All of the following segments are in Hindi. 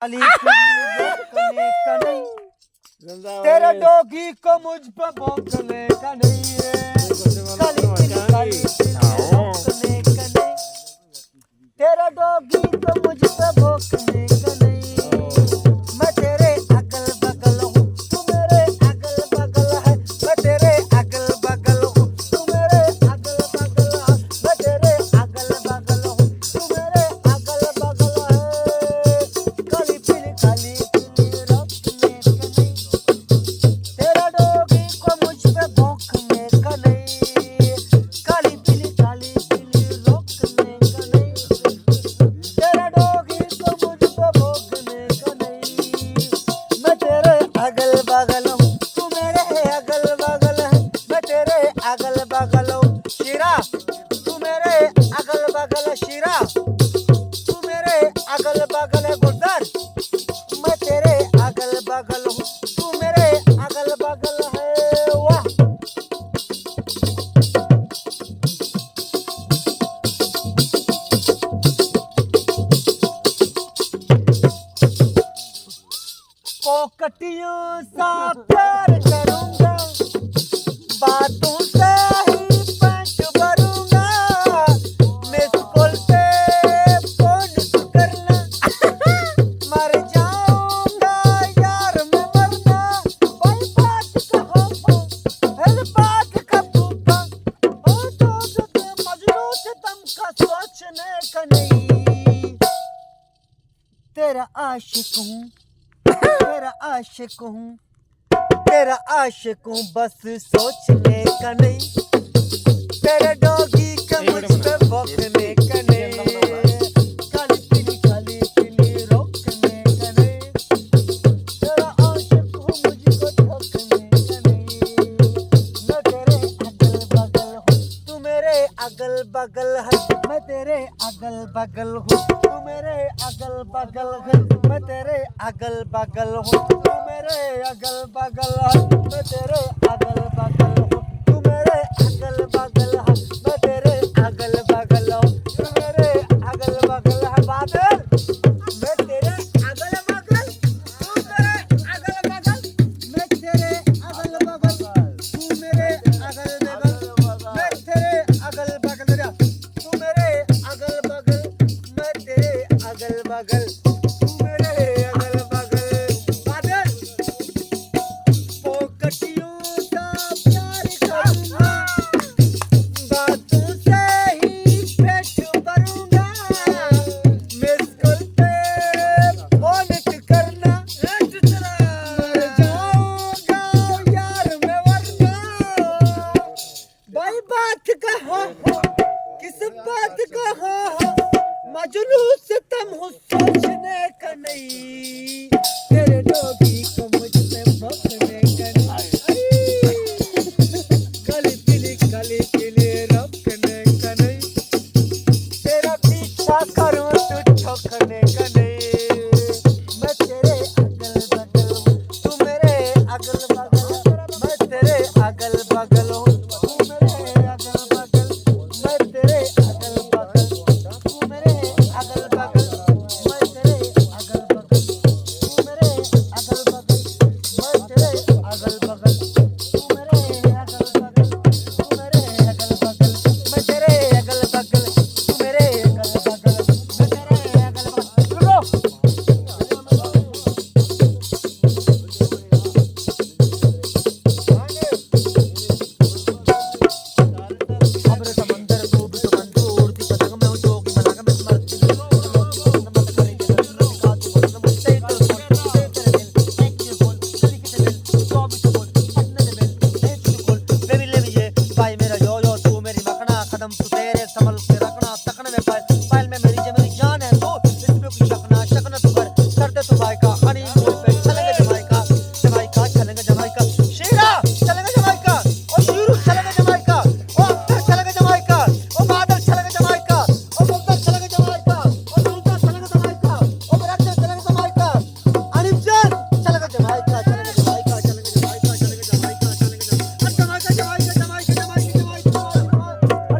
काली रोकने का नहीं, तेरे डोगी को मुझ पे भौंकने का नहीं है। काली काली रोकने का नहीं, तेरा डोगी को मुझ पे भौंकने का नहीं। मैं तेरे अगल बगल हूँ, तू मेरे अगल बगल है। मैं तेरे अगल बगल हूँ, तू मेरे अगल बगल है। मैं तेरे अगल बगल हूँ, तू मेरे अगल बगल है। काली पीली रोकने का नहीं, तेरा डोगी को मुझ पे भौंकने का नहीं। काली पीली रोकने का नहीं, तेरा डोगी को मुझ पे भौंकने का नहीं। मैं तेरे अगल बगल हूँ, तू मेरे अगल बगल है। मैं तेरे अगल बगल हूँ शीरा, तू मेरे अगल बगल है शीरा, तू मेरे अगल बगल है गुलजार। मैं तेरे अगल बगल हूँ, तू मेरे अगल बगल है। वाह कोकटियों सा प्यार करूंगा, बातों से ही पेट भरूंगा। मिस कॉल पे फोन तू करना, मर जाऊंगा यार मैं वरना। कोई बात कहो हर बात का भूखा, ओ दोस्त के मजनू से तुम का सोचने का नहीं। तेरा आशिक हूँ, तेरा आशिक हूँ, तेरा आशिक हूँ, बस सोचने का नहीं। तेरे डॉगी का मुझ पे भौंकने का नहीं। काली पीली रोकने का नहीं, तेरा आशिक हूँ, मुझको ठोकने का नहीं। मैं तेरे अगल बगल हूँ, तू मेरे अगल बगल है। मैं तेरे अगल बगल हूँ, तू मेरे अगल बगल है। मैं तेरे अगल बगल हूँ, तू मेरे अगल बगल है। मैं तेरे अगल बगल हूँ, तू मेरे अगल बगल है। मैं तेरे अगल बगल हूँ, तू मेरे अगल बगल है। बादल मैं तेरे अगल बगल, तू मेरे अगल बगल। मैं तेरे अगल बगल, तू मेरे अगल बगल। मैं तेरे अगल बगल, तू मेरे अगल बगल। मैं तेरे अगल बगल, तू मेरे अगल बगल। बादल पोकटियों सा प्यार करूंगा, बातों से ही पेट भरूंगा। मिस कॉल पे फोन तू करना, मर जाऊंगा यार मैं वरना। भाई बात कहो किस बात का हो, मजनू से तुम हो सोचने का नहीं। तेरे डोगी को मुझ पे भौंकने का नहीं। काली पीली रोकने का नहीं, तेरा पीछा करूं तू ठोकने का नहीं। मैं तेरे अगल बगल हूँ, तू मेरे अगल बगल। मैं तेरे अगल बगल हूँ, तू मेरे अगल बगल। मैं तेरे अगल बगल, तू मेरे अगल बगल। मैं तेरे अगल बगल, तू मेरे अगल बगल। मैं तेरे अगल बगल, तू मेरे अगल बगल। तू मेरे अगल बगल, मैं तेरे अगल बगल। तू मेरे अगल बगल, मैं तेरे अगल बगल। रुको अब्र समंदर खूब सुमंदर उड़ती पतंग में हूँ जोगी बना के मैं मरती हूँ। मत करे के दर्शन का तू बोल मुझसे ही तो बोल तेरे दिल एक ये बोल कली के दिल 24 बोल अपने दिल एक ये बोल बेबी ले ये भाई मेरा यो तू मेरी मखना कदम तू तेरे संभल के रखना तकने में पायल में मेरी जान है तू इसमें कुछ शकना तू कर दे तू भाई का हनी मूड पे चलेंगे जमाइका चलेंगे जमाइका शीरा चलेंगे जमाइका ओ शीरू चलेंगे जमाइका ओ अख्तर चलेंगे जमाइका ओ बादल चलेंगे जमाइका ओ मुक्तर चलेंगे जमाइका ओ सुल्तान चलेंगे जमाइका ओ बराकर चलेंगे जमाइका अनिल जान चलेंगे जमाइका चलेंगे जमाइका चलेंगे जमाइका चलेंगे जमाइका चलेंगे जमाइका जमाइका जमाइका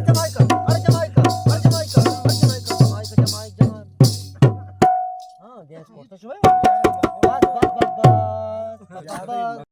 जमाइका अरे जमाइका जमाइका हाँ गैस पहुंचता बस बस बस बस बस